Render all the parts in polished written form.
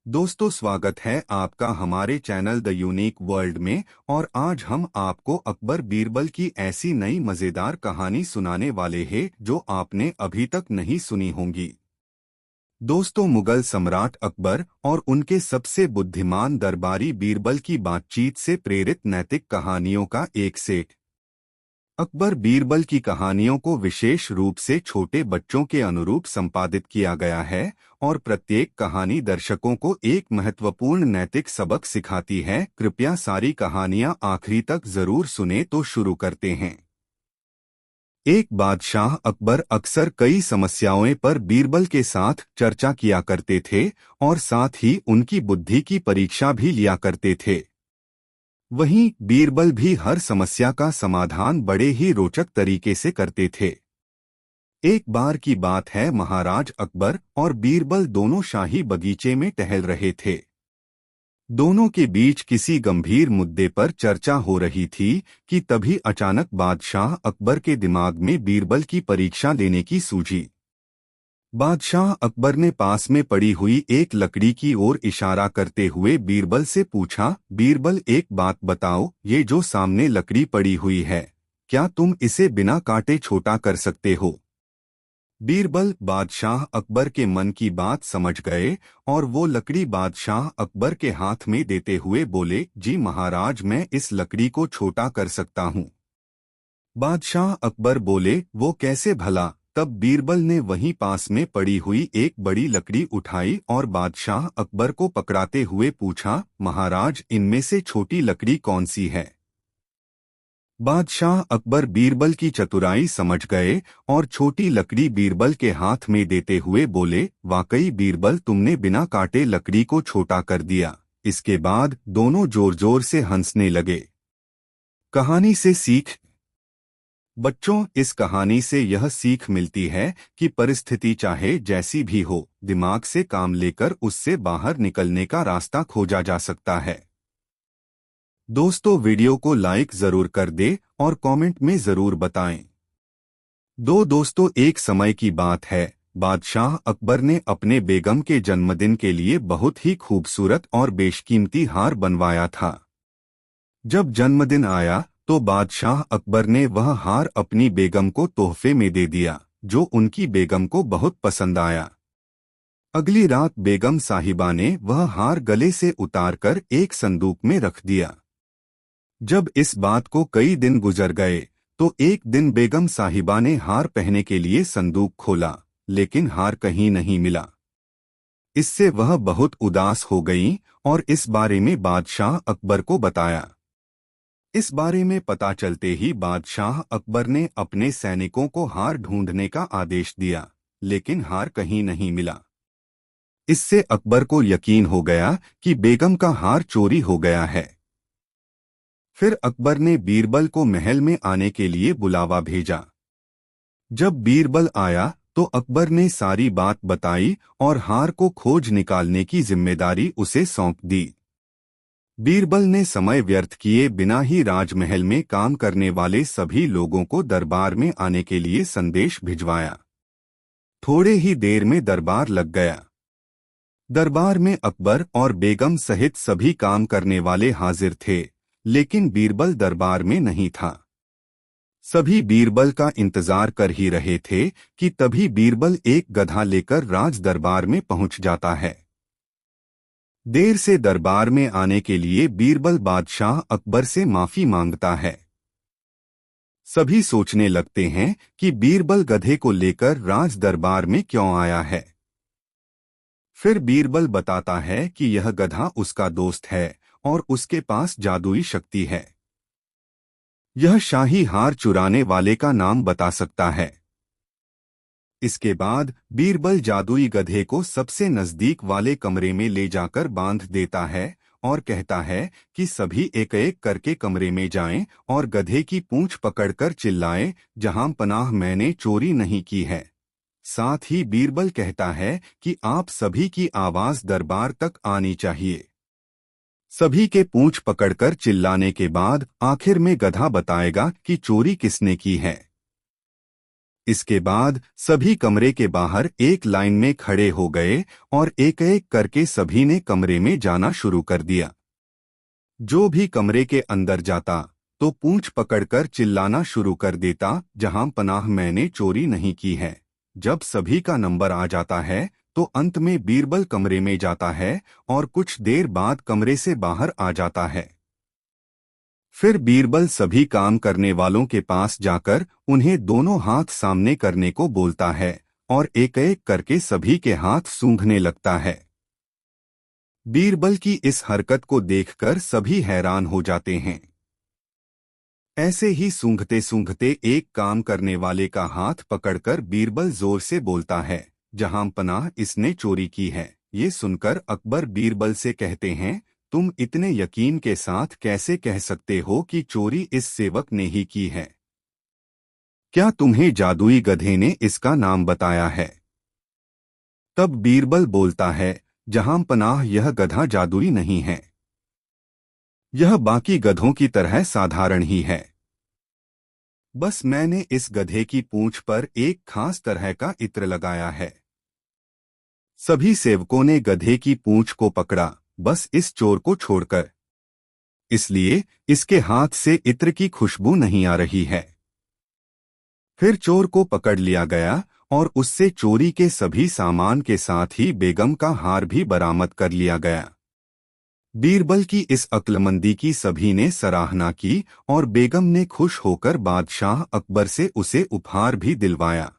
दोस्तों, स्वागत है आपका हमारे चैनल द यूनिक वर्ल्ड में। और आज हम आपको अकबर बीरबल की ऐसी नई मजेदार कहानी सुनाने वाले हैं जो आपने अभी तक नहीं सुनी होंगी। दोस्तों, मुगल सम्राट अकबर और उनके सबसे बुद्धिमान दरबारी बीरबल की बातचीत से प्रेरित नैतिक कहानियों का एक सेट। अकबर बीरबल की कहानियों को विशेष रूप से छोटे बच्चों के अनुरूप संपादित किया गया है और प्रत्येक कहानी दर्शकों को एक महत्वपूर्ण नैतिक सबक सिखाती है। कृपया सारी कहानियां आखिरी तक जरूर सुने। तो शुरू करते हैं। एक बादशाह अकबर अक्सर कई समस्याओं पर बीरबल के साथ चर्चा किया करते थे और साथ ही उनकी बुद्धि की परीक्षा भी लिया करते थे। वहीं बीरबल भी हर समस्या का समाधान बड़े ही रोचक तरीके से करते थे। एक बार की बात है, महाराज अकबर और बीरबल दोनों शाही बगीचे में टहल रहे थे। दोनों के बीच किसी गंभीर मुद्दे पर चर्चा हो रही थी कि तभी अचानक बादशाह अकबर के दिमाग में बीरबल की परीक्षा लेने की सूझी। बादशाह अकबर ने पास में पड़ी हुई एक लकड़ी की ओर इशारा करते हुए बीरबल से पूछा, बीरबल, एक बात बताओ, ये जो सामने लकड़ी पड़ी हुई है, क्या तुम इसे बिना काटे छोटा कर सकते हो? बीरबल बादशाह अकबर के मन की बात समझ गए और वो लकड़ी बादशाह अकबर के हाथ में देते हुए बोले, जी महाराज, मैं इस लकड़ी को छोटा कर सकता हूँ। बादशाह अकबर बोले, वो कैसे भला? तब बीरबल ने वहीं पास में पड़ी हुई एक बड़ी लकड़ी उठाई और बादशाह अकबर को पकड़ाते हुए पूछा, महाराज, इनमें से छोटी लकड़ी कौन सी है? बादशाह अकबर बीरबल की चतुराई समझ गए और छोटी लकड़ी बीरबल के हाथ में देते हुए बोले, वाकई बीरबल, तुमने बिना काटे लकड़ी को छोटा कर दिया। इसके बाद दोनों जोर जोर से हंसने लगे। कहानी से सीख। बच्चों, इस कहानी से यह सीख मिलती है कि परिस्थिति चाहे जैसी भी हो, दिमाग से काम लेकर उससे बाहर निकलने का रास्ता खोजा जा सकता है। दोस्तों, वीडियो को लाइक जरूर कर दे और कमेंट में जरूर बताएं। दोस्तों, एक समय की बात है, बादशाह अकबर ने अपने बेगम के जन्मदिन के लिए बहुत ही खूबसूरत और बेशकीमती हार बनवाया था। जब जन्मदिन आया तो बादशाह अकबर ने वह हार अपनी बेगम को तोहफे में दे दिया, जो उनकी बेगम को बहुत पसंद आया। अगली रात बेगम साहिबा ने वह हार गले से उतारकर एक संदूक में रख दिया। जब इस बात को कई दिन गुजर गए तो एक दिन बेगम साहिबा ने हार पहनने के लिए संदूक खोला, लेकिन हार कहीं नहीं मिला। इससे वह बहुत उदास हो गईं और इस बारे में बादशाह अकबर को बताया। इस बारे में पता चलते ही बादशाह अकबर ने अपने सैनिकों को हार ढूंढने का आदेश दिया, लेकिन हार कहीं नहीं मिला। इससे अकबर को यकीन हो गया कि बेगम का हार चोरी हो गया है। फिर अकबर ने बीरबल को महल में आने के लिए बुलावा भेजा। जब बीरबल आया तो अकबर ने सारी बात बताई और हार को खोज निकालने की जिम्मेदारी उसे सौंप दी। बीरबल ने समय व्यर्थ किए बिना ही राजमहल में काम करने वाले सभी लोगों को दरबार में आने के लिए संदेश भिजवाया। थोड़े ही देर में दरबार लग गया। दरबार में अकबर और बेगम सहित सभी काम करने वाले हाजिर थे, लेकिन बीरबल दरबार में नहीं था। सभी बीरबल का इंतजार कर ही रहे थे कि तभी बीरबल एक गधा लेकर राज दरबार में पहुंच जाता है। देर से दरबार में आने के लिए बीरबल बादशाह अकबर से माफी मांगता है। सभी सोचने लगते हैं कि बीरबल गधे को लेकर राज दरबार में क्यों आया है। फिर बीरबल बताता है कि यह गधा उसका दोस्त है और उसके पास जादुई शक्ति है। यह शाही हार चुराने वाले का नाम बता सकता है। इसके बाद बीरबल जादुई गधे को सबसे नजदीक वाले कमरे में ले जाकर बांध देता है और कहता है कि सभी एक एक करके कमरे में जाएं और गधे की पूंछ पकड़कर चिल्लाएं, जहां पनाह, मैंने चोरी नहीं की है। साथ ही बीरबल कहता है कि आप सभी की आवाज दरबार तक आनी चाहिए। सभी के पूंछ पकड़कर चिल्लाने के बाद आखिर में गधा बताएगा कि चोरी किसने की है। इसके बाद सभी कमरे के बाहर एक लाइन में खड़े हो गए और एक एक करके सभी ने कमरे में जाना शुरू कर दिया। जो भी कमरे के अंदर जाता तो पूंछ पकड़कर चिल्लाना शुरू कर देता, जहां पनाह मैंने चोरी नहीं की है। जब सभी का नंबर आ जाता है तो अंत में बीरबल कमरे में जाता है और कुछ देर बाद कमरे से बाहर आ जाता है। फिर बीरबल सभी काम करने वालों के पास जाकर उन्हें दोनों हाथ सामने करने को बोलता है और एक एक करके सभी के हाथ सूंघने लगता है। बीरबल की इस हरकत को देखकर सभी हैरान हो जाते हैं। ऐसे ही सूंघते सूंघते एक काम करने वाले का हाथ पकड़कर बीरबल जोर से बोलता है, जहां पनाह इसने चोरी की है। ये सुनकर अकबर बीरबल से कहते हैं, तुम इतने यकीन के साथ कैसे कह सकते हो कि चोरी इस सेवक ने ही की है? क्या तुम्हें जादुई गधे ने इसका नाम बताया है? तब बीरबल बोलता है, जहां पनाह यह गधा जादुई नहीं है, यह बाकी गधों की तरह साधारण ही है। बस मैंने इस गधे की पूंछ पर एक खास तरह का इत्र लगाया है। सभी सेवकों ने गधे की पूंछ को पकड़ा, बस इस चोर को छोड़कर, इसलिए इसके हाथ से इत्र की खुशबू नहीं आ रही है। फिर चोर को पकड़ लिया गया और उससे चोरी के सभी सामान के साथ ही बेगम का हार भी बरामद कर लिया गया। बीरबल की इस अक्लमंदी की सभी ने सराहना की और बेगम ने खुश होकर बादशाह अकबर से उसे उपहार भी दिलवाया।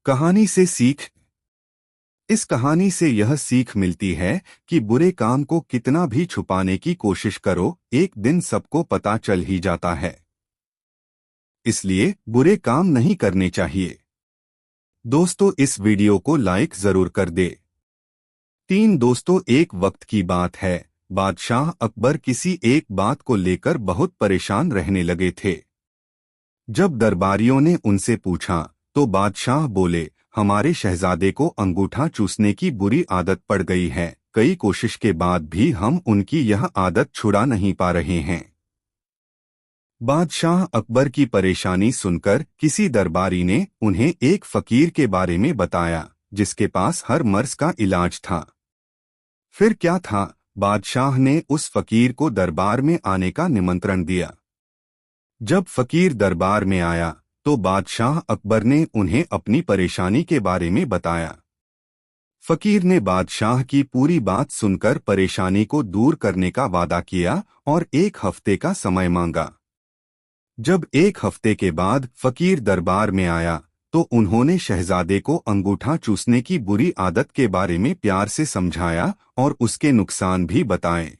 कहानी से सीख। इस कहानी से यह सीख मिलती है कि बुरे काम को कितना भी छुपाने की कोशिश करो, एक दिन सबको पता चल ही जाता है। इसलिए बुरे काम नहीं करने चाहिए। दोस्तों, इस वीडियो को लाइक जरूर कर दे। 3 दोस्तों, एक वक्त की बात है, बादशाह अकबर किसी एक बात को लेकर बहुत परेशान रहने लगे थे। जब दरबारियों ने उनसे पूछा तो बादशाह बोले, हमारे शहजादे को अंगूठा चूसने की बुरी आदत पड़ गई है। कई कोशिश के बाद भी हम उनकी यह आदत छुड़ा नहीं पा रहे हैं। बादशाह अकबर की परेशानी सुनकर किसी दरबारी ने उन्हें एक फकीर के बारे में बताया, जिसके पास हर मर्ज का इलाज था। फिर क्या था, बादशाह ने उस फकीर को दरबार में आने का निमंत्रण दिया। जब फकीर दरबार में आया तो बादशाह अकबर ने उन्हें अपनी परेशानी के बारे में बताया। फकीर ने बादशाह की पूरी बात सुनकर परेशानी को दूर करने का वादा किया और 1 हफ्ते का समय मांगा। जब 1 हफ्ते के बाद फकीर दरबार में आया तो उन्होंने शहजादे को अंगूठा चूसने की बुरी आदत के बारे में प्यार से समझाया और उसके नुकसान भी बताए।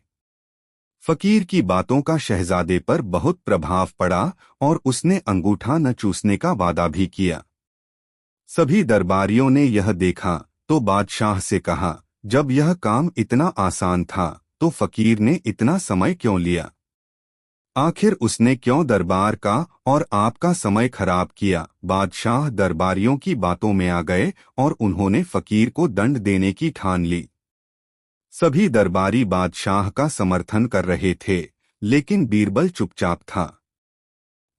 फकीर की बातों का शहजादे पर बहुत प्रभाव पड़ा और उसने अंगूठा न चूसने का वादा भी किया। सभी दरबारियों ने यह देखा तो बादशाह से कहा, जब यह काम इतना आसान था तो फकीर ने इतना समय क्यों लिया? आखिर उसने क्यों दरबार का और आपका समय खराब किया? बादशाह दरबारियों की बातों में आ गए और उन्होंने फकीर को दंड देने की ठान ली। सभी दरबारी बादशाह का समर्थन कर रहे थे, लेकिन बीरबल चुपचाप था।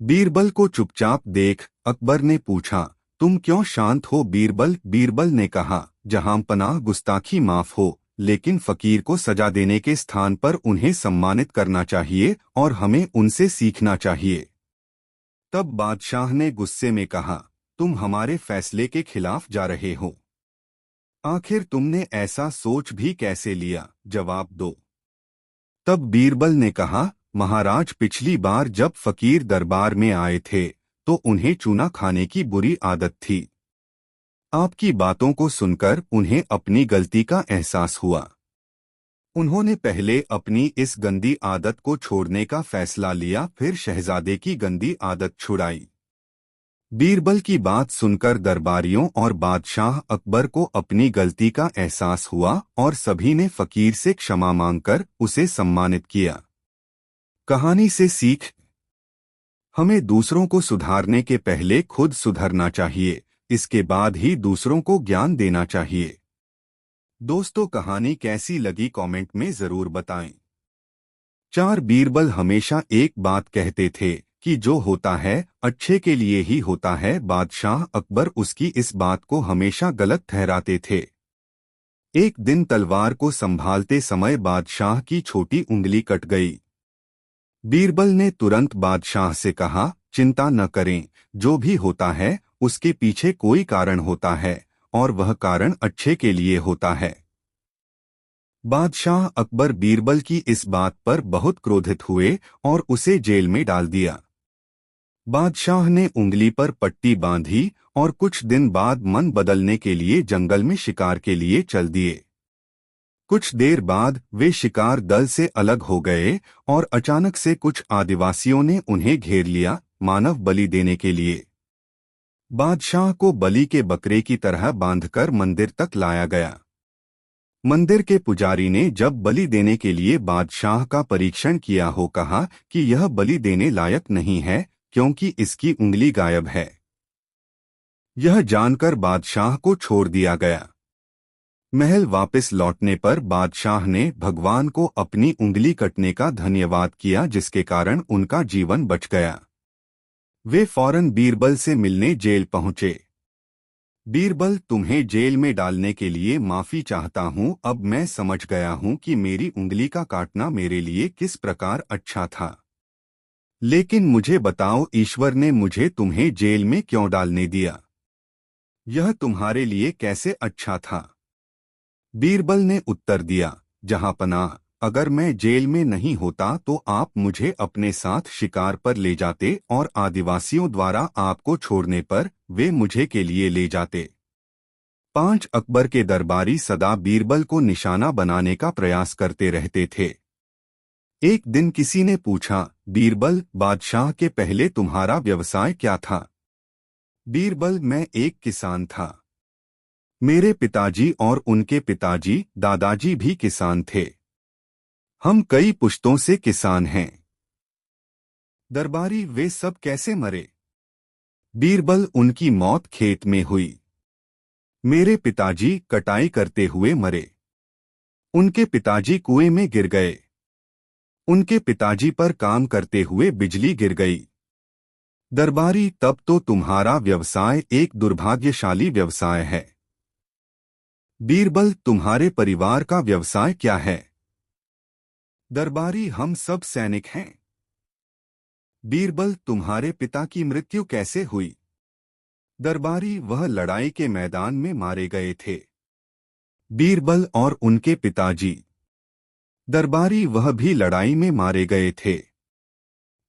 बीरबल को चुपचाप देख अकबर ने पूछा, तुम क्यों शांत हो बीरबल? बीरबल ने कहा, जहां पनाह गुस्ताखी माफ हो, लेकिन फकीर को सजा देने के स्थान पर उन्हें सम्मानित करना चाहिए और हमें उनसे सीखना चाहिए। तब बादशाह ने गुस्से में कहा, तुम हमारे फैसले के खिलाफ जा रहे हो। आखिर तुमने ऐसा सोच भी कैसे लिया? जवाब दो। तब बीरबल ने कहा, महाराज, पिछली बार जब फकीर दरबार में आए थे तो उन्हें चूना खाने की बुरी आदत थी। आपकी बातों को सुनकर उन्हें अपनी गलती का एहसास हुआ। उन्होंने पहले अपनी इस गंदी आदत को छोड़ने का फैसला लिया, फिर शहजादे की गंदी आदत छुड़ाई। बीरबल की बात सुनकर दरबारियों और बादशाह अकबर को अपनी गलती का एहसास हुआ और सभी ने फकीर से क्षमा मांगकर उसे सम्मानित किया। कहानी से सीख। हमें दूसरों को सुधारने के पहले खुद सुधरना चाहिए, इसके बाद ही दूसरों को ज्ञान देना चाहिए। दोस्तों, कहानी कैसी लगी कमेंट में जरूर बताएं। 4 बीरबल हमेशा एक बात कहते थे कि जो होता है अच्छे के लिए ही होता है। बादशाह अकबर उसकी इस बात को हमेशा गलत ठहराते थे। एक दिन तलवार को संभालते समय बादशाह की छोटी उंगली कट गई। बीरबल ने तुरंत बादशाह से कहा, चिंता न करें, जो भी होता है उसके पीछे कोई कारण होता है और वह कारण अच्छे के लिए होता है। बादशाह अकबर बीरबल की इस बात पर बहुत क्रोधित हुए और उसे जेल में डाल दिया। बादशाह ने उंगली पर पट्टी बांधी और कुछ दिन बाद मन बदलने के लिए जंगल में शिकार के लिए चल दिए। कुछ देर बाद वे शिकार दल से अलग हो गए और अचानक से कुछ आदिवासियों ने उन्हें घेर लिया, मानव बलि देने के लिए। बादशाह को बलि के बकरे की तरह बांधकर मंदिर तक लाया गया। मंदिर के पुजारी ने जब बलि देने के लिए बादशाह का परीक्षण किया हो कहा कि यह बलि देने लायक नहीं है क्योंकि इसकी उंगली गायब है। यह जानकर बादशाह को छोड़ दिया गया। महल वापस लौटने पर बादशाह ने भगवान को अपनी उंगली कटने का धन्यवाद किया जिसके कारण उनका जीवन बच गया। वे फौरन बीरबल से मिलने जेल पहुंचे। बीरबल, तुम्हें जेल में डालने के लिए माफी चाहता हूं। अब मैं समझ गया हूं कि मेरी उंगली का काटना मेरे लिए किस प्रकार अच्छा था। लेकिन मुझे बताओ, ईश्वर ने मुझे तुम्हें जेल में क्यों डालने दिया? यह तुम्हारे लिए कैसे अच्छा था? बीरबल ने उत्तर दिया, जहांपनाह, अगर मैं जेल में नहीं होता तो आप मुझे अपने साथ शिकार पर ले जाते और आदिवासियों द्वारा आपको छोड़ने पर वे मुझे के लिए ले जाते। 5 अकबर के दरबारी सदा बीरबल को निशाना बनाने का प्रयास करते रहते थे। एक दिन किसी ने पूछा, बीरबल, बादशाह के पहले तुम्हारा व्यवसाय क्या था? बीरबल, मैं एक किसान था। मेरे पिताजी और उनके पिताजी दादाजी भी किसान थे। हम कई पुश्तों से किसान हैं। दरबारी, वे सब कैसे मरे? बीरबल, उनकी मौत खेत में हुई। मेरे पिताजी कटाई करते हुए मरे। उनके पिताजी कुएं में गिर गए। उनके पिताजी पर काम करते हुए बिजली गिर गई। दरबारी, तब तो तुम्हारा व्यवसाय एक दुर्भाग्यशाली व्यवसाय है। बीरबल, तुम्हारे परिवार का व्यवसाय क्या है? दरबारी, हम सब सैनिक हैं। बीरबल, तुम्हारे पिता की मृत्यु कैसे हुई? दरबारी, वह लड़ाई के मैदान में मारे गए थे। बीरबल, और उनके पिताजी? दरबारी, वह भी लड़ाई में मारे गए थे।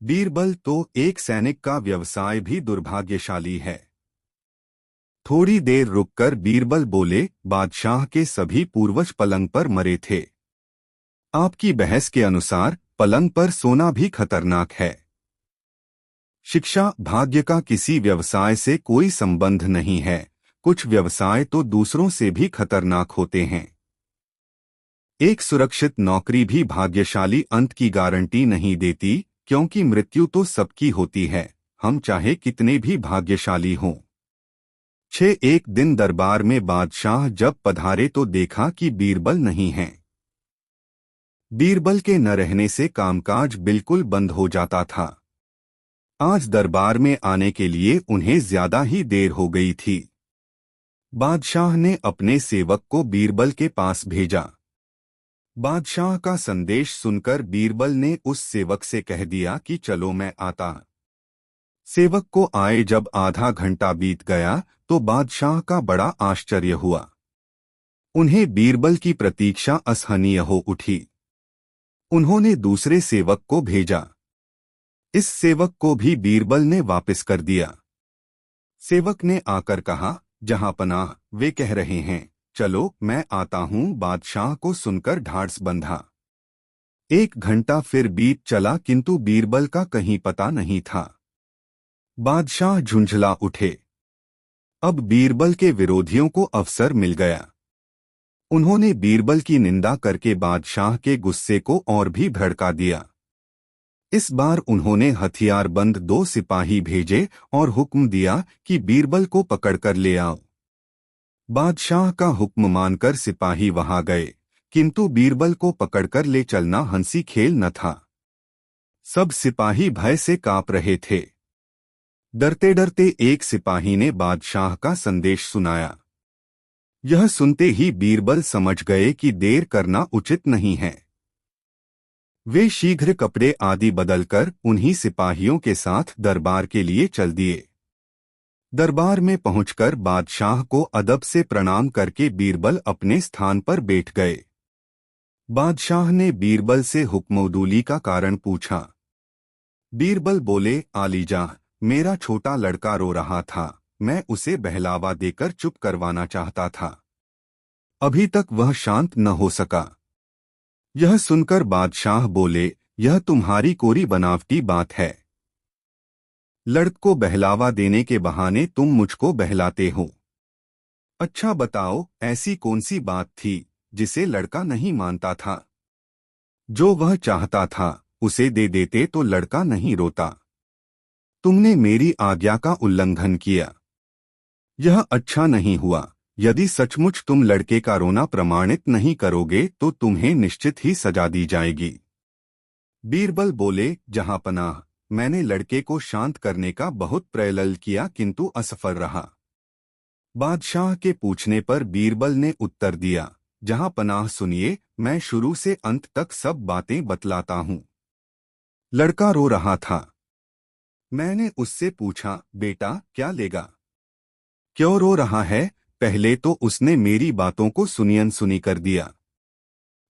बीरबल, तो एक सैनिक का व्यवसाय भी दुर्भाग्यशाली है। थोड़ी देर रुककर बीरबल बोले, बादशाह के सभी पूर्वज पलंग पर मरे थे। आपकी बहस के अनुसार पलंग पर सोना भी खतरनाक है। शिक्षा, भाग्य का किसी व्यवसाय से कोई संबंध नहीं है। कुछ व्यवसाय तो दूसरों से भी खतरनाक होते हैं। एक सुरक्षित नौकरी भी भाग्यशाली अंत की गारंटी नहीं देती, क्योंकि मृत्यु तो सबकी होती है, हम चाहे कितने भी भाग्यशाली हों। 6 एक दिन दरबार में बादशाह जब पधारे तो देखा कि बीरबल नहीं हैं। बीरबल के न रहने से कामकाज बिल्कुल बंद हो जाता था। आज दरबार में आने के लिए उन्हें ज्यादा ही देर हो गई थी। बादशाह ने अपने सेवक को बीरबल के पास भेजा। बादशाह का संदेश सुनकर बीरबल ने उस सेवक से कह दिया कि चलो मैं आता। सेवक को आए जब आधा घंटा बीत गया तो बादशाह का बड़ा आश्चर्य हुआ। उन्हें बीरबल की प्रतीक्षा असहनीय हो उठी। उन्होंने दूसरे सेवक को भेजा। इस सेवक को भी बीरबल ने वापस कर दिया। सेवक ने आकर कहा, जहांपनाह, वे कह रहे हैं, चलो मैं आता हूं। बादशाह को सुनकर ढाढ़स बंधा। 1 घंटा फिर बीत चला किंतु बीरबल का कहीं पता नहीं था। बादशाह झुंझला उठे। अब बीरबल के विरोधियों को अवसर मिल गया। उन्होंने बीरबल की निंदा करके बादशाह के गुस्से को और भी भड़का दिया। इस बार उन्होंने हथियारबंद 2 सिपाही भेजे और हुक्म दिया कि बीरबल को पकड़कर ले आओ। बादशाह का हुक्म मानकर सिपाही वहां गए, किंतु बीरबल को पकड़कर ले चलना हंसी खेल न था। सब सिपाही भय से कांप रहे थे। डरते डरते एक सिपाही ने बादशाह का संदेश सुनाया। यह सुनते ही बीरबल समझ गए कि देर करना उचित नहीं है। वे शीघ्र कपड़े आदि बदलकर उन्हीं सिपाहियों के साथ दरबार के लिए चल दिए। दरबार में पहुंचकर बादशाह को अदब से प्रणाम करके बीरबल अपने स्थान पर बैठ गए। बादशाह ने बीरबल से हुक्मउदूली का कारण पूछा। बीरबल बोले, आलीजाह, मेरा छोटा लड़का रो रहा था, मैं उसे बहलावा देकर चुप करवाना चाहता था। अभी तक वह शांत न हो सका। यह सुनकर बादशाह बोले, यह तुम्हारी कोरी बनावटी बात है। लड़क को बहलावा देने के बहाने तुम मुझको बहलाते हो। अच्छा बताओ, ऐसी कौन सी बात थी जिसे लड़का नहीं मानता था? जो वह चाहता था उसे दे देते तो लड़का नहीं रोता। तुमने मेरी आज्ञा का उल्लंघन किया। यह अच्छा नहीं हुआ। यदि सचमुच तुम लड़के का रोना प्रमाणित नहीं करोगे तो तुम्हें निश्चित ही सजा दी जाएगी। बीरबल बोले, जहांपनाह, मैंने लड़के को शांत करने का बहुत प्रयत्न किया किंतु असफल रहा। बादशाह के पूछने पर बीरबल ने उत्तर दिया, जहांपनाह सुनिए, मैं शुरू से अंत तक सब बातें बतलाता हूँ। लड़का रो रहा था। मैंने उससे पूछा, बेटा क्या लेगा? क्यों रो रहा है? पहले तो उसने मेरी बातों को सुनियन सुनी कर दिया।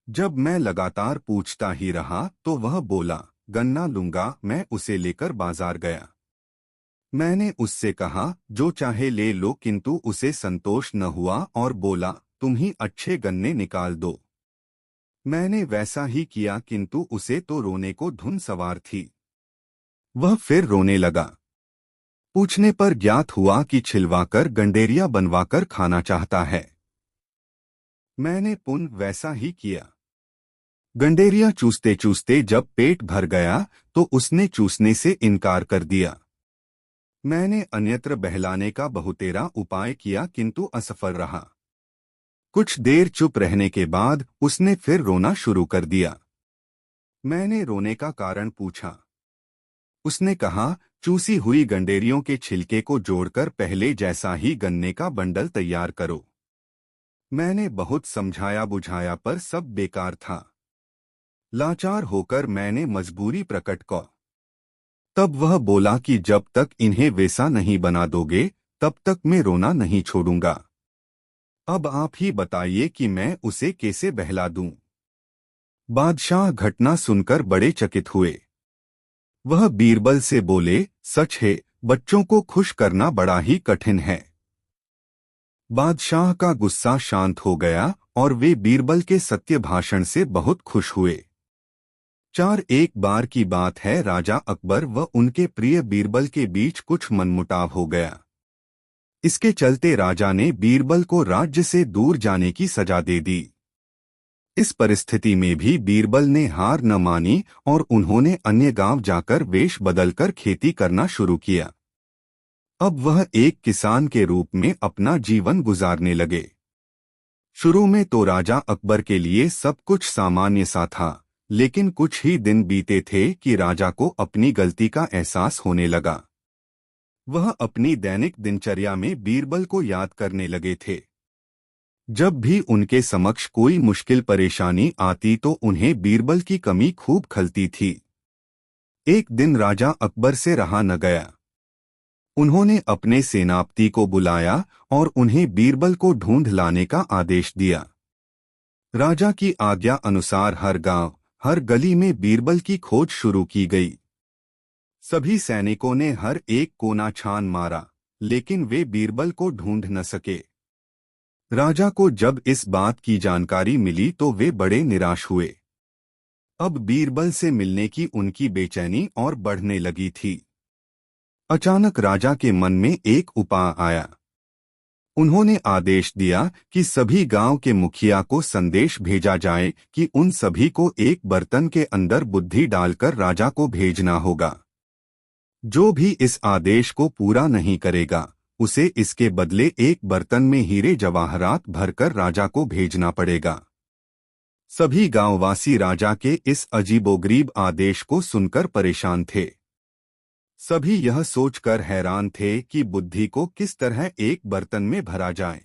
जब मैं लगातार पूछता ही रहा तो वह बोला, गन्ना लूंगा। मैं उसे लेकर बाजार गया। मैंने उससे कहा, जो चाहे ले लो, किंतु उसे संतोष न हुआ और बोला, तुम ही अच्छे गन्ने निकाल दो। मैंने वैसा ही किया किंतु उसे तो रोने को धुन सवार थी। वह फिर रोने लगा। पूछने पर ज्ञात हुआ कि छिलवाकर गंडेरिया बनवाकर खाना चाहता है। मैंने पुनः वैसा ही किया। गंडेरिया चूसते चूसते जब पेट भर गया तो उसने चूसने से इनकार कर दिया। मैंने अन्यत्र बहलाने का बहुतेरा उपाय किया किंतु असफल रहा। कुछ देर चुप रहने के बाद उसने फिर रोना शुरू कर दिया। मैंने रोने का कारण पूछा। उसने कहा, चूसी हुई गंडेरियों के छिलके को जोड़कर पहले जैसा ही गन्ने का बंडल तैयार करो। मैंने बहुत समझाया बुझाया पर सब बेकार था। लाचार होकर मैंने मजबूरी प्रकट की। तब वह बोला कि जब तक इन्हें वैसा नहीं बना दोगे तब तक मैं रोना नहीं छोड़ूंगा। अब आप ही बताइए कि मैं उसे कैसे बहला दूं। बादशाह घटना सुनकर बड़े चकित हुए। वह बीरबल से बोले, सच है, बच्चों को खुश करना बड़ा ही कठिन है। बादशाह का गुस्सा शांत हो गया और वे बीरबल के सत्य भाषण से बहुत खुश हुए। एक बार की बात है, राजा अकबर व उनके प्रिय बीरबल के बीच कुछ मनमुटाव हो गया। इसके चलते राजा ने बीरबल को राज्य से दूर जाने की सजा दे दी। इस परिस्थिति में भी बीरबल ने हार न मानी और उन्होंने अन्य गांव जाकर वेश बदलकर खेती करना शुरू किया। अब वह एक किसान के रूप में अपना जीवन गुजारने लगे। शुरू में तो राजा अकबर के लिए सब कुछ सामान्य सा था, लेकिन कुछ ही दिन बीते थे कि राजा को अपनी गलती का एहसास होने लगा। वह अपनी दैनिक दिनचर्या में बीरबल को याद करने लगे थे। जब भी उनके समक्ष कोई मुश्किल परेशानी आती तो उन्हें बीरबल की कमी खूब खलती थी। एक दिन राजा अकबर से रहा न गया। उन्होंने अपने सेनापति को बुलाया और उन्हें बीरबल को ढूंढ लाने का आदेश दिया। राजा की आज्ञा अनुसार हर गांव, हर गली में बीरबल की खोज शुरू की गई। सभी सैनिकों ने हर एक कोना छान मारा, लेकिन वे बीरबल को ढूंढ न सके। राजा को जब इस बात की जानकारी मिली तो वे बड़े निराश हुए। अब बीरबल से मिलने की उनकी बेचैनी और बढ़ने लगी थी। अचानक राजा के मन में एक उपाय आया। उन्होंने आदेश दिया कि सभी गांव के मुखिया को संदेश भेजा जाए कि उन सभी को एक बर्तन के अंदर बुद्धि डालकर राजा को भेजना होगा। जो भी इस आदेश को पूरा नहीं करेगा उसे इसके बदले एक बर्तन में हीरे जवाहरात भरकर राजा को भेजना पड़ेगा। सभी गांववासी राजा के इस अजीबोगरीब आदेश को सुनकर परेशान थे। सभी यह सोचकर हैरान थे कि बुद्धि को किस तरह एक बर्तन में भरा जाए।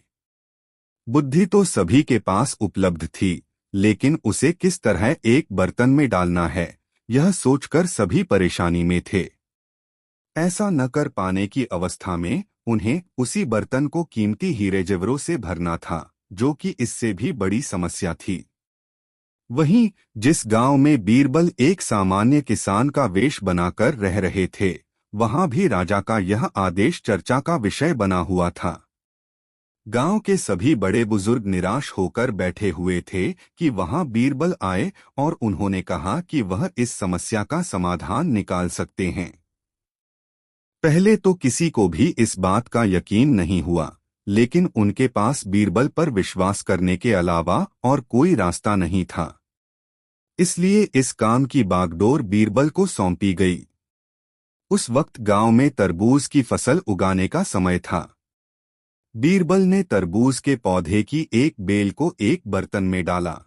बुद्धि तो सभी के पास उपलब्ध थी, लेकिन उसे किस तरह एक बर्तन में डालना है, यह सोचकर सभी परेशानी में थे। ऐसा न कर पाने की अवस्था में उन्हें उसी बर्तन को कीमती हीरे जेवरों से भरना था, जो कि इससे भी बड़ी समस्या थी। वहीं जिस गांव में बीरबल एक सामान्य किसान का वेश बनाकर रह रहे थे, वहां भी राजा का यह आदेश चर्चा का विषय बना हुआ था। गांव के सभी बड़े बुजुर्ग निराश होकर बैठे हुए थे कि वहां बीरबल आए और उन्होंने कहा कि वह इस समस्या का समाधान निकाल सकते हैं। पहले तो किसी को भी इस बात का यकीन नहीं हुआ, लेकिन उनके पास बीरबल पर विश्वास करने के अलावा और कोई रास्ता नहीं था। इसलिए इस काम की बागडोर बीरबल को सौंपी गई। उस वक्त गांव में तरबूज की फसल उगाने का समय था। बीरबल ने तरबूज के पौधे की एक बेल को एक बर्तन में डाला।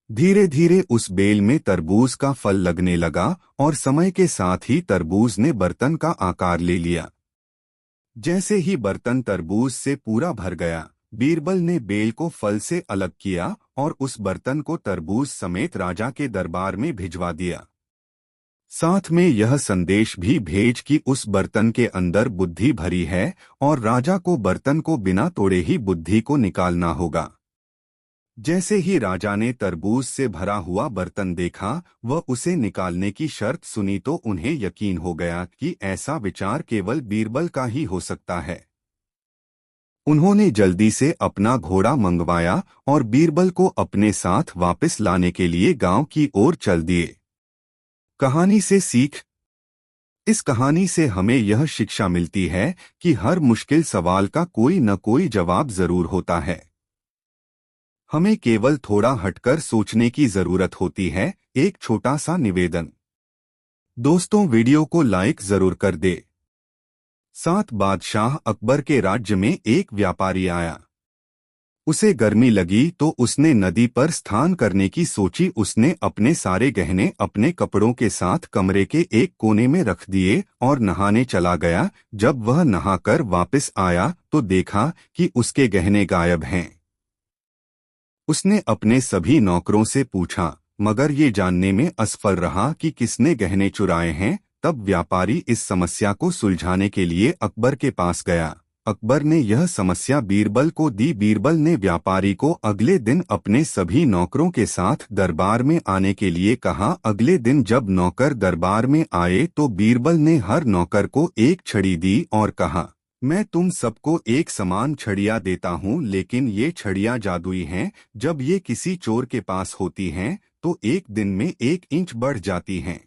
धीरे धीरे उस बेल में तरबूज का फल लगने लगा और समय के साथ ही तरबूज ने बर्तन का आकार ले लिया। जैसे ही बर्तन तरबूज से पूरा भर गया, बीरबल ने बेल को फल से अलग किया और उस बर्तन को तरबूज समेत राजा के दरबार में भिजवा दिया। साथ में यह संदेश भी भेज कि उस बर्तन के अंदर बुद्धि भरी है और राजा को बर्तन को बिना तोड़े ही बुद्धि को निकालना होगा। जैसे ही राजा ने तरबूज से भरा हुआ बर्तन देखा, वह उसे निकालने की शर्त सुनी तो उन्हें यकीन हो गया कि ऐसा विचार केवल बीरबल का ही हो सकता है। उन्होंने जल्दी से अपना घोड़ा मंगवाया और बीरबल को अपने साथ वापस लाने के लिए गांव की ओर चल दिए। कहानी से सीख। इस कहानी से हमें यह शिक्षा मिलती है कि हर मुश्किल सवाल का कोई न कोई जवाब जरूर होता है। हमें केवल थोड़ा हटकर सोचने की जरूरत होती है। एक छोटा सा निवेदन, दोस्तों वीडियो को लाइक जरूर कर दे। साथ बादशाह अकबर के राज्य में एक व्यापारी आया। उसे गर्मी लगी तो उसने नदी पर स्नान करने की सोची। उसने अपने सारे गहने अपने कपड़ों के साथ कमरे के एक कोने में रख दिए और नहाने चला गया। जब वह नहाकर वापस आया तो देखा कि उसके गहने गायब हैं। उसने अपने सभी नौकरों से पूछा, मगर ये जानने में असफल रहा कि किसने गहने चुराए हैं। तब व्यापारी इस समस्या को सुलझाने के लिए अकबर के पास गया। अकबर ने यह समस्या बीरबल को दी। बीरबल ने व्यापारी को अगले दिन अपने सभी नौकरों के साथ दरबार में आने के लिए कहा। अगले दिन जब नौकर दरबार में आए तो बीरबल ने हर नौकर को एक छड़ी दी और कहा, मैं तुम सबको एक समान छड़ियाँ देता हूँ, लेकिन ये छड़ियाँ जादुई हैं। जब ये किसी चोर के पास होती हैं तो एक दिन में 1 इंच बढ़ जाती हैं।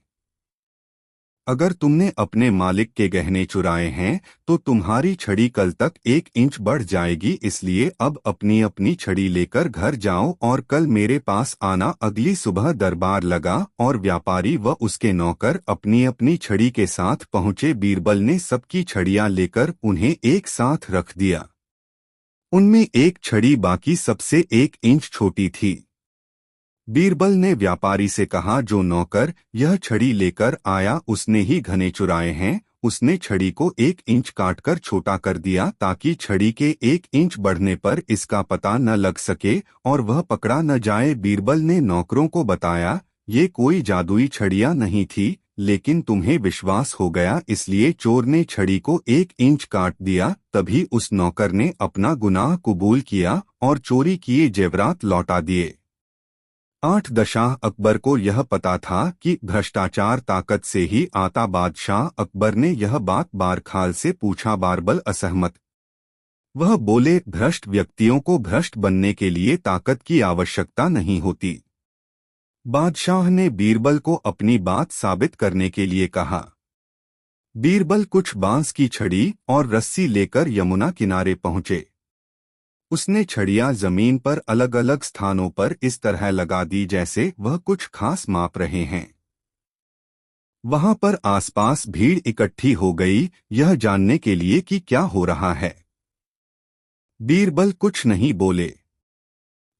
अगर तुमने अपने मालिक के गहने चुराए हैं तो तुम्हारी छड़ी कल तक 1 इंच बढ़ जाएगी। इसलिए अब अपनी अपनी छड़ी लेकर घर जाओ और कल मेरे पास आना। अगली सुबह दरबार लगा और व्यापारी व उसके नौकर अपनी अपनी छड़ी के साथ पहुंचे। बीरबल ने सबकी छड़ियां लेकर उन्हें एक साथ रख दिया। उनमें एक छड़ी बाकी सबसे 1 इंच छोटी थी। बीरबल ने व्यापारी से कहा, जो नौकर यह छड़ी लेकर आया उसने ही घने चुराए हैं। उसने छड़ी को 1 इंच काटकर छोटा कर दिया ताकि छड़ी के 1 इंच बढ़ने पर इसका पता न लग सके और वह पकड़ा न जाए। बीरबल ने नौकरों को बताया, ये कोई जादुई छड़ियां नहीं थी, लेकिन तुम्हें विश्वास हो गया इसलिए चोर ने छड़ी को 1 इंच काट दिया। तभी उस नौकर ने अपना गुनाह कबूल किया और चोरी किए जेवरात लौटा दिए। 8 दशाह अकबर को यह पता था कि भ्रष्टाचार ताकत से ही आता। बादशाह अकबर ने यह बात बारखाल से पूछा। बीरबल असहमत। वह बोले, भ्रष्ट व्यक्तियों को भ्रष्ट बनने के लिए ताकत की आवश्यकता नहीं होती। बादशाह ने बीरबल को अपनी बात साबित करने के लिए कहा। बीरबल कुछ बांस की छड़ी और रस्सी लेकर यमुना किनारे पहुंचे। उसने छड़ियां जमीन पर अलग अलग स्थानों पर इस तरह लगा दी जैसे वह कुछ खास माप रहे हैं। वहां पर आसपास भीड़ इकट्ठी हो गई, यह जानने के लिए कि क्या हो रहा है। बीरबल कुछ नहीं बोले।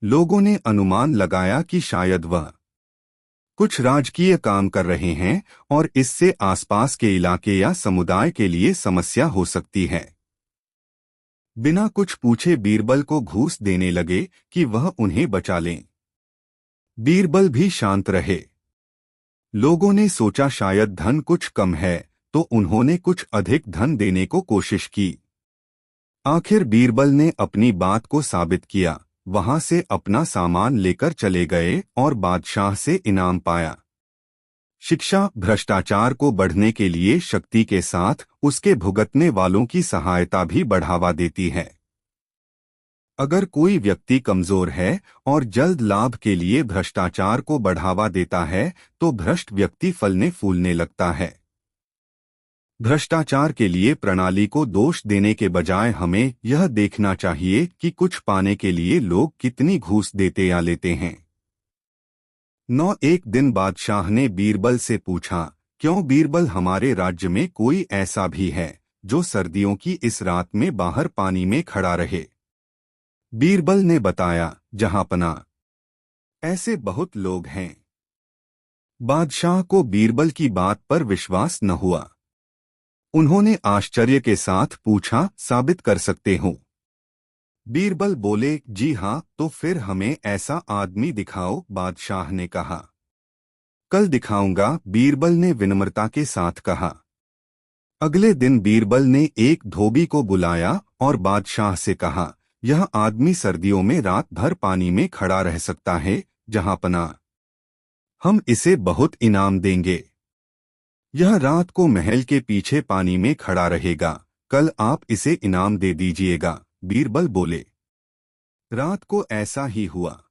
लोगों ने अनुमान लगाया कि शायद वह कुछ राजकीय काम कर रहे हैं और इससे आसपास के इलाके या समुदाय के लिए समस्या हो सकती है। बिना कुछ पूछे बीरबल को घूस देने लगे कि वह उन्हें बचा लें। बीरबल भी शांत रहे। लोगों ने सोचा शायद धन कुछ कम है, तो उन्होंने कुछ अधिक धन देने को कोशिश की। आखिर बीरबल ने अपनी बात को साबित किया, वहां से अपना सामान लेकर चले गए और बादशाह से इनाम पाया। शिक्षा भ्रष्टाचार को बढ़ने के लिए शक्ति के साथ उसके भुगतने वालों की सहायता भी बढ़ावा देती है। अगर कोई व्यक्ति कमजोर है और जल्द लाभ के लिए भ्रष्टाचार को बढ़ावा देता है, तो भ्रष्ट व्यक्ति फलने फूलने लगता है। भ्रष्टाचार के लिए प्रणाली को दोष देने के बजाय हमें यह देखना चाहिए कि कुछ पाने के लिए लोग कितनी घूस देते या लेते हैं। एक दिन बादशाह ने बीरबल से पूछा, क्यों बीरबल, हमारे राज्य में कोई ऐसा भी है जो सर्दियों की इस रात में बाहर पानी में खड़ा रहे? बीरबल ने बताया, जहांपना, ऐसे बहुत लोग हैं। बादशाह को बीरबल की बात पर विश्वास न हुआ। उन्होंने आश्चर्य के साथ पूछा, साबित कर सकते हो? बीरबल बोले, जी हाँ, तो फिर हमें ऐसा आदमी दिखाओ, बादशाह ने कहा। कल दिखाऊंगा, बीरबल ने विनम्रता के साथ कहा। अगले दिन बीरबल ने एक धोबी को बुलाया और बादशाह से कहा, यह आदमी सर्दियों में रात भर पानी में खड़ा रह सकता है, जहांपना। हम इसे बहुत इनाम देंगे। यह रात को महल के पीछे पानी में खड़ा रहेगा। कल आप इसे इनाम दे दीजिएगा, बीरबल बोले। रात को ऐसा ही हुआ।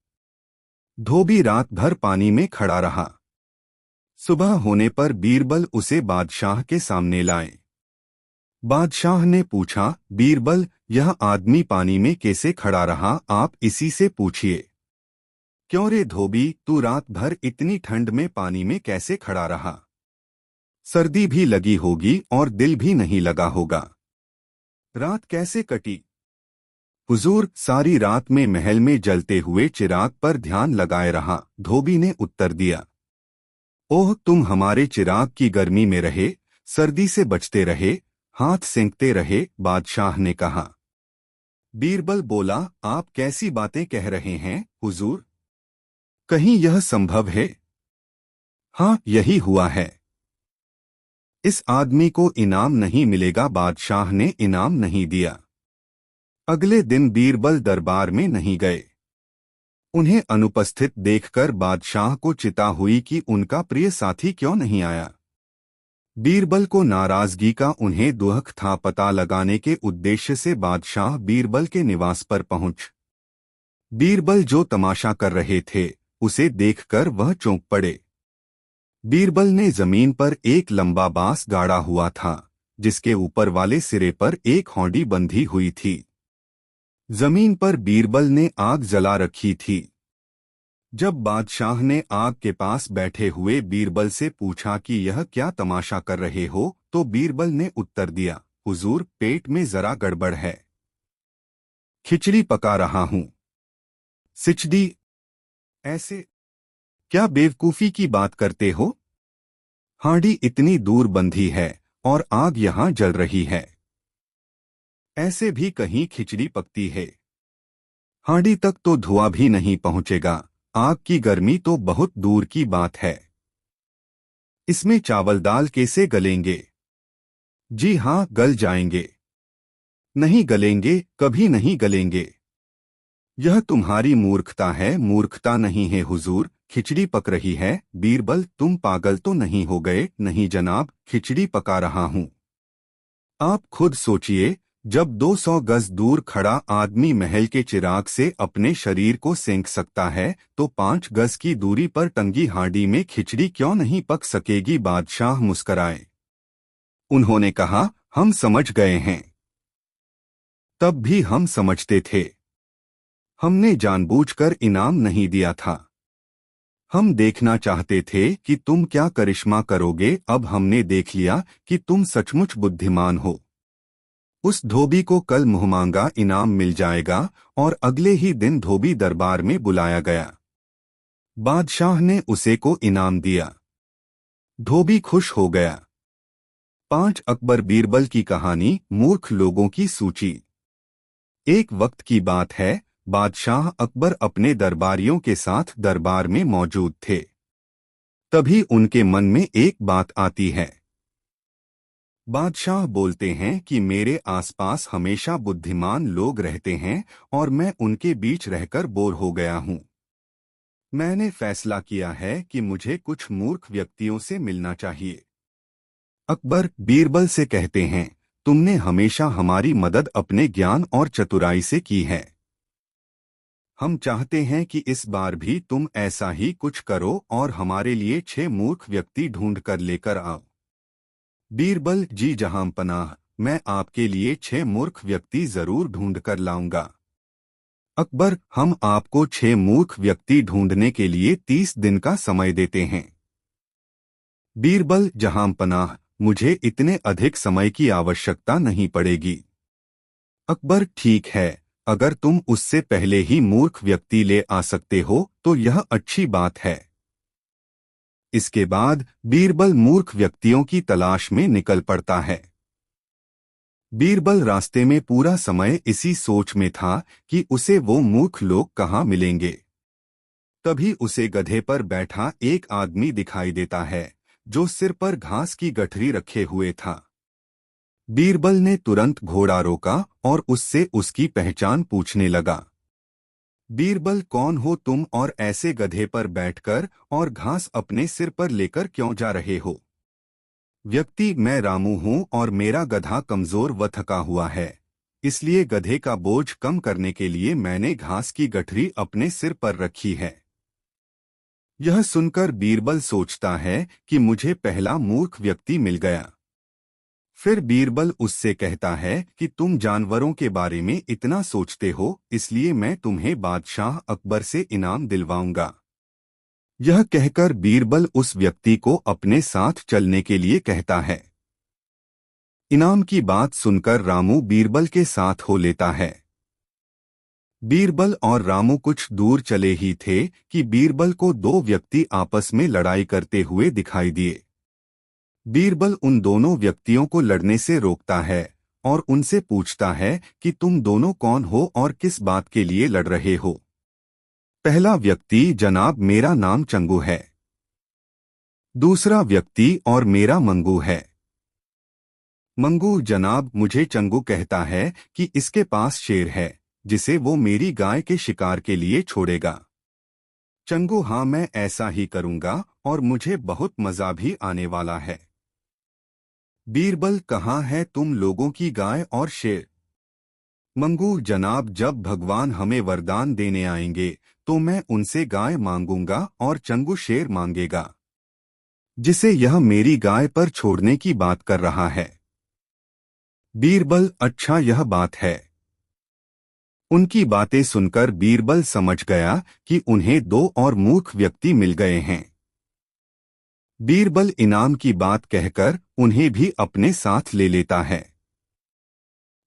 धोबी रात भर पानी में खड़ा रहा। सुबह होने पर बीरबल उसे बादशाह के सामने लाए। बादशाह ने पूछा, बीरबल, यह आदमी पानी में कैसे खड़ा रहा? आप इसी से पूछिए। क्यों रे धोबी, तू रात भर इतनी ठंड में पानी में कैसे खड़ा रहा? सर्दी भी लगी होगी और दिल भी नहीं लगा होगा। रात कैसे कटी? हुजूर, सारी रात में महल में जलते हुए चिराग पर ध्यान लगाए रहा, धोबी ने उत्तर दिया। ओह, तुम हमारे चिराग की गर्मी में रहे, सर्दी से बचते रहे, हाथ सेंकते रहे, बादशाह ने कहा। बीरबल बोला, आप कैसी बातें कह रहे हैं हुजूर? कहीं यह संभव है? हाँ, यही हुआ है। इस आदमी को इनाम नहीं मिलेगा, बादशाह ने इनाम नहीं दिया। अगले दिन बीरबल दरबार में नहीं गए। उन्हें अनुपस्थित देखकर बादशाह को चिता हुई कि उनका प्रिय साथी क्यों नहीं आया। बीरबल को नाराजगी का उन्हें दुख था। पता लगाने के उद्देश्य से बादशाह बीरबल के निवास पर पहुंच। बीरबल जो तमाशा कर रहे थे, उसे देखकर वह चौंक पड़े। बीरबल ने जमीन पर एक लंबा बांस गाड़ा हुआ था, जिसके ऊपर वाले सिरे पर एक हौंडी बंधी हुई थी। जमीन पर बीरबल ने आग जला रखी थी। जब बादशाह ने आग के पास बैठे हुए बीरबल से पूछा कि यह क्या तमाशा कर रहे हो, तो बीरबल ने उत्तर दिया, हुजूर, पेट में जरा गड़बड़ है। खिचड़ी पका रहा हूं। सिचड़ी? ऐसे क्या बेवकूफी की बात करते हो? हांडी इतनी दूर बंधी है और आग यहां जल रही है। ऐसे भी कहीं खिचड़ी पकती है? हांडी तक तो धुआं भी नहीं पहुंचेगा, आग की गर्मी तो बहुत दूर की बात है। इसमें चावल दाल कैसे गलेंगे? जी हाँ, गल जाएंगे। नहीं गलेंगे, कभी नहीं गलेंगे। यह तुम्हारी मूर्खता है, मूर्खता नहीं है हुजूर, खिचड़ी पक रही है। बीरबल, तुम पागल तो नहीं हो गए? नहीं जनाब, खिचड़ी पका रहा हूं। आप खुद सोचिए, जब 200 गज दूर खड़ा आदमी महल के चिराग से अपने शरीर को सेंक सकता है, तो 5 गज की दूरी पर टंगी हांडी में खिचड़ी क्यों नहीं पक सकेगी? बादशाह मुस्कराए। उन्होंने कहा, हम समझ गए हैं। तब भी हम समझते थे। हमने जानबूझकर इनाम नहीं दिया था। हम देखना चाहते थे कि तुम क्या करिश्मा करोगे। अब हमने देख लिया कि तुम सचमुच बुद्धिमान हो। उस धोबी को कल मुहमांगा इनाम मिल जाएगा और अगले ही दिन धोबी दरबार में बुलाया गया। बादशाह ने उसे को इनाम दिया। धोबी खुश हो गया। 5 अकबर बीरबल की कहानी, मूर्ख लोगों की सूची। एक वक्त की बात है, बादशाह अकबर अपने दरबारियों के साथ दरबार में मौजूद थे। तभी उनके मन में एक बात आती है। बादशाह बोलते हैं कि मेरे आसपास हमेशा बुद्धिमान लोग रहते हैं और मैं उनके बीच रहकर बोर हो गया हूँ। मैंने फैसला किया है कि मुझे कुछ मूर्ख व्यक्तियों से मिलना चाहिए। अकबर बीरबल से कहते हैं, तुमने हमेशा हमारी मदद अपने ज्ञान और चतुराई से की है। हम चाहते हैं कि इस बार भी तुम ऐसा ही कुछ करो और हमारे लिए 6 मूर्ख व्यक्ति ढूंढ कर लेकर आओ। बीरबल, जी जहां पनाह, मैं आपके लिए 6 मूर्ख व्यक्ति जरूर ढूंढ कर लाऊंगा। अकबर, हम आपको 6 मूर्ख व्यक्ति ढूंढने के लिए 30 दिन का समय देते हैं। बीरबल, जहां पनाह, मुझे इतने अधिक समय की आवश्यकता नहीं पड़ेगी। अकबर, ठीक है, अगर तुम उससे पहले ही मूर्ख व्यक्ति ले आ सकते हो तो यह अच्छी बात है। इसके बाद बीरबल मूर्ख व्यक्तियों की तलाश में निकल पड़ता है। बीरबल रास्ते में पूरा समय इसी सोच में था कि उसे वो मूर्ख लोग कहाँ मिलेंगे। तभी उसे गधे पर बैठा एक आदमी दिखाई देता है, जो सिर पर घास की गठरी रखे हुए था। बीरबल ने तुरंत घोड़ा रोका और उससे उसकी पहचान पूछने लगा। बीरबल, कौन हो तुम और ऐसे गधे पर बैठकर और घास अपने सिर पर लेकर क्यों जा रहे हो? व्यक्ति, मैं रामू हूँ और मेरा गधा कमजोर व थका हुआ है, इसलिए गधे का बोझ कम करने के लिए मैंने घास की गठरी अपने सिर पर रखी है। यह सुनकर बीरबल सोचता है कि मुझे पहला मूर्ख व्यक्ति मिल गया। फिर बीरबल उससे कहता है कि तुम जानवरों के बारे में इतना सोचते हो, इसलिए मैं तुम्हें बादशाह अकबर से इनाम दिलवाऊंगा। यह कहकर बीरबल उस व्यक्ति को अपने साथ चलने के लिए कहता है। इनाम की बात सुनकर रामू बीरबल के साथ हो लेता है। बीरबल और रामू कुछ दूर चले ही थे कि बीरबल को 2 व्यक्ति आपस में लड़ाई करते हुए दिखाई दिए। बीरबल उन दोनों व्यक्तियों को लड़ने से रोकता है और उनसे पूछता है कि तुम दोनों कौन हो और किस बात के लिए लड़ रहे हो। पहला व्यक्ति, जनाब मेरा नाम चंगू है। दूसरा व्यक्ति, और मेरा मंगू है। मंगू, जनाब मुझे चंगू कहता है कि इसके पास शेर है जिसे वो मेरी गाय के शिकार के लिए छोड़ेगा। चंगू, हाँ मैं ऐसा ही करूंगा और मुझे बहुत मजा भी आने वाला है। बीरबल, कहाँ है तुम लोगों की गाय और शेर? मंगू, जनाब जब भगवान हमें वरदान देने आएंगे तो मैं उनसे गाय मांगूंगा और चंगू शेर मांगेगा, जिसे यह मेरी गाय पर छोड़ने की बात कर रहा है। बीरबल, अच्छा यह बात है। उनकी बातें सुनकर बीरबल समझ गया कि उन्हें 2 और मूर्ख व्यक्ति मिल गए हैं। बीरबल इनाम की बात कहकर उन्हें भी अपने साथ ले लेता है।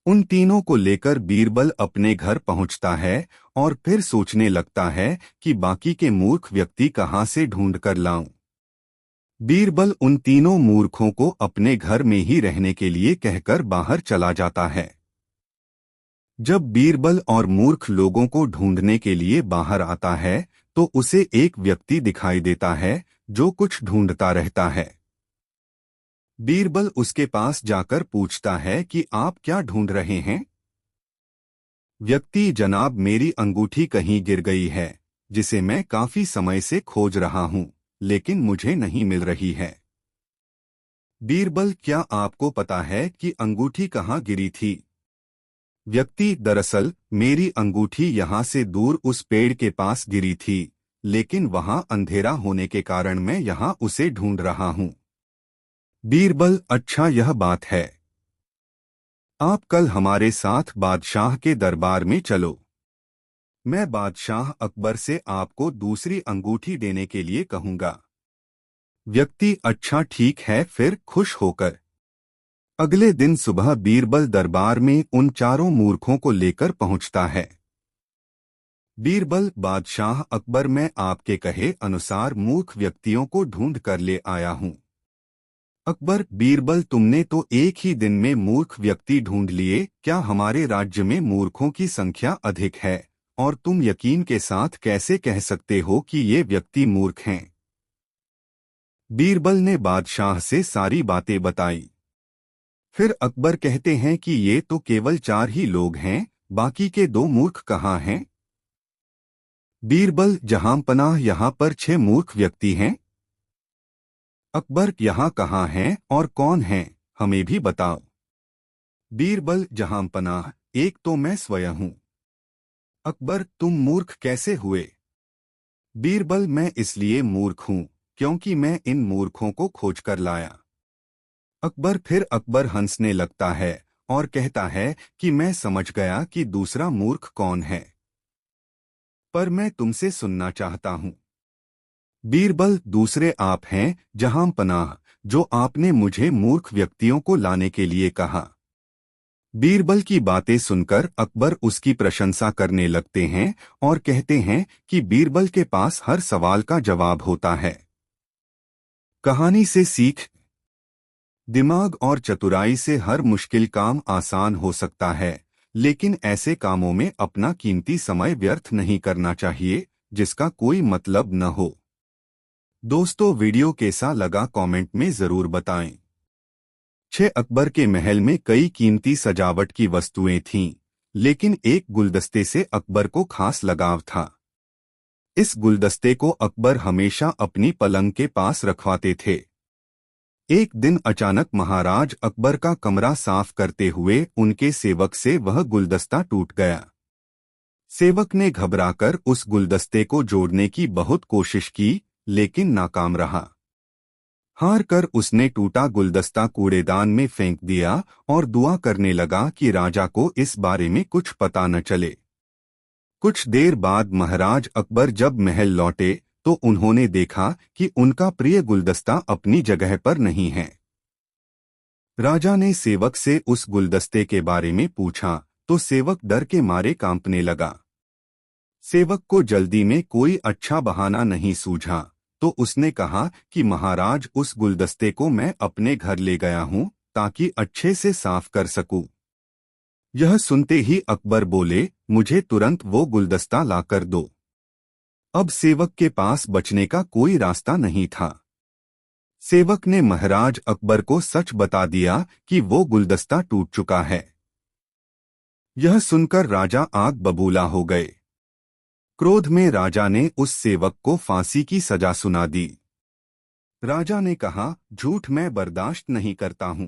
उन तीनों को लेकर बीरबल अपने घर पहुंचता है और फिर सोचने लगता है कि बाकी के मूर्ख व्यक्ति कहां से ढूंढकर लाऊं। बीरबल उन तीनों मूर्खों को अपने घर में ही रहने के लिए कहकर बाहर चला जाता है। जब बीरबल और मूर्ख लोगों को ढूंढने के लिए बाहर आता है तो उसे एक व्यक्ति दिखाई देता है जो कुछ ढूंढता रहता है। बीरबल उसके पास जाकर पूछता है कि आप क्या ढूंढ रहे हैं? व्यक्ति, जनाब मेरी अंगूठी कहीं गिर गई है जिसे मैं काफी समय से खोज रहा हूं, लेकिन मुझे नहीं मिल रही है। बीरबल, क्या आपको पता है कि अंगूठी कहाँ गिरी थी? व्यक्ति, दरअसल मेरी अंगूठी यहाँ से दूर उस पेड़ के पास गिरी थी, लेकिन वहाँ अंधेरा होने के कारण मैं यहाँ उसे ढूंढ रहा हूँ। बीरबल, अच्छा यह बात है। आप कल हमारे साथ बादशाह के दरबार में चलो। मैं बादशाह अकबर से आपको दूसरी अंगूठी देने के लिए कहूँगा। व्यक्ति, अच्छा ठीक है, फिर खुश होकर अगले दिन सुबह बीरबल दरबार में उन चारों मूर्खों को लेकर पहुंचता है। बीरबल, बादशाह अकबर, मैं आपके कहे अनुसार मूर्ख व्यक्तियों को ढूंढ कर ले आया हूं। अकबर, बीरबल, तुमने तो एक ही दिन में मूर्ख व्यक्ति ढूंढ लिए, क्या हमारे राज्य में मूर्खों की संख्या अधिक है? और तुम यकीन के साथ कैसे कह सकते हो कि ये व्यक्ति मूर्ख हैं? बीरबल ने बादशाह से सारी बातें बताई। फिर अकबर कहते हैं कि ये तो केवल 4 ही लोग हैं, बाकी के 2 मूर्ख कहाँ हैं? बीरबल, जहांपनाह, यहाँ पर 6 मूर्ख व्यक्ति हैं। अकबर, यहाँ कहाँ हैं और कौन हैं, हमें भी बताओ। बीरबल, जहांपनाह, एक तो मैं स्वयं हूँ। अकबर, तुम मूर्ख कैसे हुए? बीरबल, मैं इसलिए मूर्ख हूँ क्योंकि मैं इन मूर्खों को खोज कर लाया। अकबर, फिर अकबर हंसने लगता है और कहता है कि मैं समझ गया कि दूसरा मूर्ख कौन है, पर मैं तुमसे सुनना चाहता हूँ। बीरबल, दूसरे आप हैं जहां पनाह, जो आपने मुझे मूर्ख व्यक्तियों को लाने के लिए कहा। बीरबल की बातें सुनकर अकबर उसकी प्रशंसा करने लगते हैं और कहते हैं कि बीरबल के पास हर सवाल का जवाब होता है। कहानी से सीख। दिमाग और चतुराई से हर मुश्किल काम आसान हो सकता है, लेकिन ऐसे कामों में अपना कीमती समय व्यर्थ नहीं करना चाहिए जिसका कोई मतलब न हो। दोस्तों, वीडियो कैसा लगा कमेंट में जरूर बताएं। 6 अकबर के महल में कई कीमती सजावट की वस्तुएं थीं, लेकिन एक गुलदस्ते से अकबर को खास लगाव था। इस गुलदस्ते को अकबर हमेशा अपनी पलंग के पास रखवाते थे। एक दिन अचानक महाराज अकबर का कमरा साफ करते हुए उनके सेवक से वह गुलदस्ता टूट गया। सेवक ने घबराकर उस गुलदस्ते को जोड़ने की बहुत कोशिश की, लेकिन नाकाम रहा। हार कर उसने टूटा गुलदस्ता कूड़ेदान में फेंक दिया और दुआ करने लगा कि राजा को इस बारे में कुछ पता न चले। कुछ देर बाद महाराज अकबर जब महल लौटे तो उन्होंने देखा कि उनका प्रिय गुलदस्ता अपनी जगह पर नहीं है। राजा ने सेवक से उस गुलदस्ते के बारे में पूछा तो सेवक डर के मारे कांपने लगा। सेवक को जल्दी में कोई अच्छा बहाना नहीं सूझा, तो उसने कहा कि महाराज, उस गुलदस्ते को मैं अपने घर ले गया हूं ताकि अच्छे से साफ कर सकूं। यह सुनते ही अकबर बोले, मुझे तुरंत वो गुलदस्ता लाकर दो। अब सेवक के पास बचने का कोई रास्ता नहीं था। सेवक ने महाराज अकबर को सच बता दिया कि वो गुलदस्ता टूट चुका है। यह सुनकर राजा आग बबूला हो गए। क्रोध में राजा ने उस सेवक को फांसी की सजा सुना दी। राजा ने कहा, झूठ मैं बर्दाश्त नहीं करता हूं।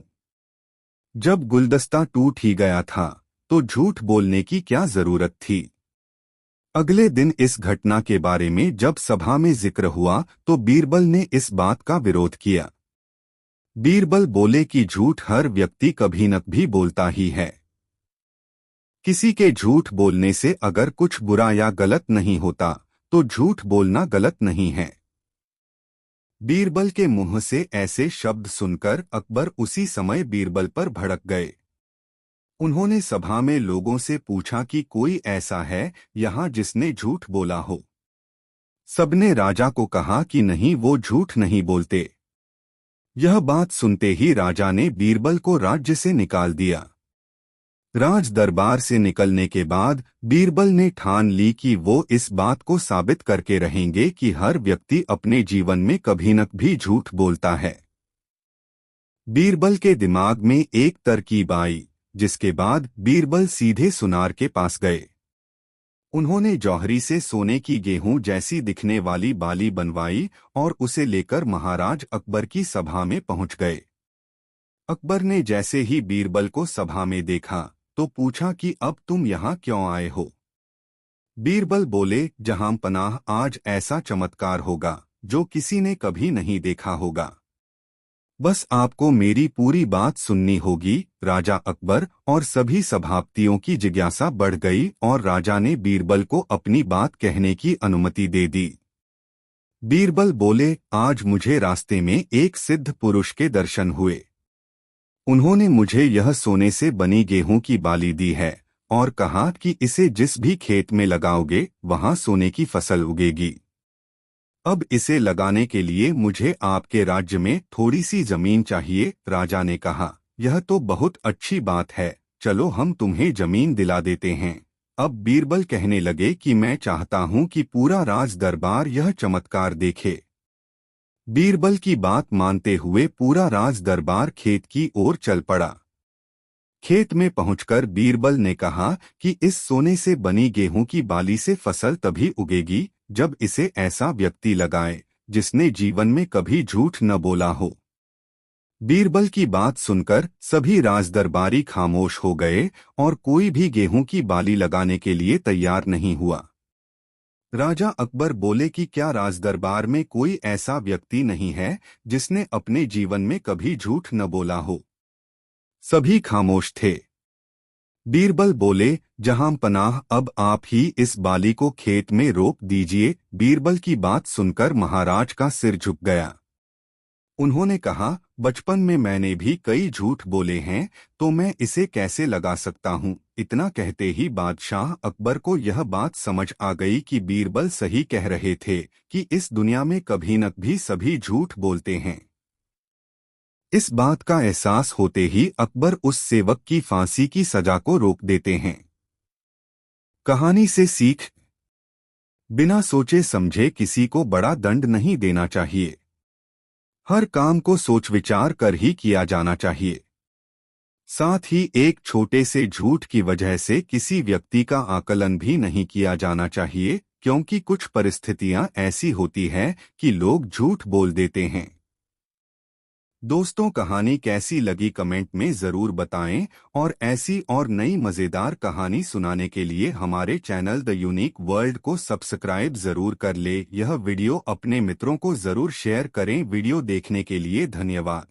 जब गुलदस्ता टूट ही गया था तो झूठ बोलने की क्या जरूरत थी? अगले दिन इस घटना के बारे में जब सभा में जिक्र हुआ तो बीरबल ने इस बात का विरोध किया। बीरबल बोले कि झूठ हर व्यक्ति कभी न कभी बोलता ही है। किसी के झूठ बोलने से अगर कुछ बुरा या गलत नहीं होता तो झूठ बोलना गलत नहीं है। बीरबल के मुंह से ऐसे शब्द सुनकर अकबर उसी समय बीरबल पर भड़क गए। उन्होंने सभा में लोगों से पूछा कि कोई ऐसा है यहाँ जिसने झूठ बोला हो। सबने राजा को कहा कि नहीं, वो झूठ नहीं बोलते। यह बात सुनते ही राजा ने बीरबल को राज्य से निकाल दिया। राज दरबार से निकलने के बाद बीरबल ने ठान ली कि वो इस बात को साबित करके रहेंगे कि हर व्यक्ति अपने जीवन में कभी न कभी झूठ बोलता है। बीरबल के दिमाग में एक तरकीब आई, जिसके बाद बीरबल सीधे सुनार के पास गए। उन्होंने जौहरी से सोने की गेहूं जैसी दिखने वाली बाली बनवाई और उसे लेकर महाराज अकबर की सभा में पहुंच गए। अकबर ने जैसे ही बीरबल को सभा में देखा तो पूछा कि अब तुम यहाँ क्यों आए हो? बीरबल बोले, जहां पनाह, आज ऐसा चमत्कार होगा जो किसी ने कभी नहीं देखा होगा। बस आपको मेरी पूरी बात सुननी होगी। राजा अकबर और सभी सभापतियों की जिज्ञासा बढ़ गई और राजा ने बीरबल को अपनी बात कहने की अनुमति दे दी। बीरबल बोले, आज मुझे रास्ते में एक सिद्ध पुरुष के दर्शन हुए। उन्होंने मुझे यह सोने से बनी गेहूं की बाली दी है और कहा कि इसे जिस भी खेत में लगाओगे वहां सोने की फसल उगेगी। अब इसे लगाने के लिए मुझे आपके राज्य में थोड़ी सी जमीन चाहिए। राजा ने कहा, यह तो बहुत अच्छी बात है, चलो हम तुम्हें जमीन दिला देते हैं। अब बीरबल कहने लगे कि मैं चाहता हूं कि पूरा राज दरबार यह चमत्कार देखे। बीरबल की बात मानते हुए पूरा राज दरबार खेत की ओर चल पड़ा। खेत में पहुंचकर बीरबल ने कहा कि इस सोने से बनी गेहूं की बाली से फसल तभी उगेगी जब इसे ऐसा व्यक्ति लगाए जिसने जीवन में कभी झूठ न बोला हो। बीरबल की बात सुनकर सभी राजदरबारी खामोश हो गए और कोई भी गेहूं की बाली लगाने के लिए तैयार नहीं हुआ। राजा अकबर बोले कि क्या राजदरबार में कोई ऐसा व्यक्ति नहीं है जिसने अपने जीवन में कभी झूठ न बोला हो। सभी खामोश थे। बीरबल बोले, जहां पनाह, अब आप ही इस बाली को खेत में रोप दीजिए। बीरबल की बात सुनकर महाराज का सिर झुक गया। उन्होंने कहा, बचपन में मैंने भी कई झूठ बोले हैं, तो मैं इसे कैसे लगा सकता हूँ। इतना कहते ही बादशाह अकबर को यह बात समझ आ गई कि बीरबल सही कह रहे थे कि इस दुनिया में कभी न कभी सभी झूठ बोलते हैं। इस बात का एहसास होते ही अकबर उस सेवक की फांसी की सजा को रोक देते हैं। कहानी से सीख, बिना सोचे समझे किसी को बड़ा दंड नहीं देना चाहिए। हर काम को सोच विचार कर ही किया जाना चाहिए। साथ ही एक छोटे से झूठ की वजह से किसी व्यक्ति का आकलन भी नहीं किया जाना चाहिए, क्योंकि कुछ परिस्थितियां ऐसी होती हैं कि लोग झूठ बोल देते हैं। दोस्तों, कहानी कैसी लगी कमेंट में ज़रूर बताएं और ऐसी और नई मज़ेदार कहानी सुनाने के लिए हमारे चैनल द यूनिक वर्ल्ड को सब्सक्राइब ज़रूर कर ले। यह वीडियो अपने मित्रों को ज़रूर शेयर करें। वीडियो देखने के लिए धन्यवाद।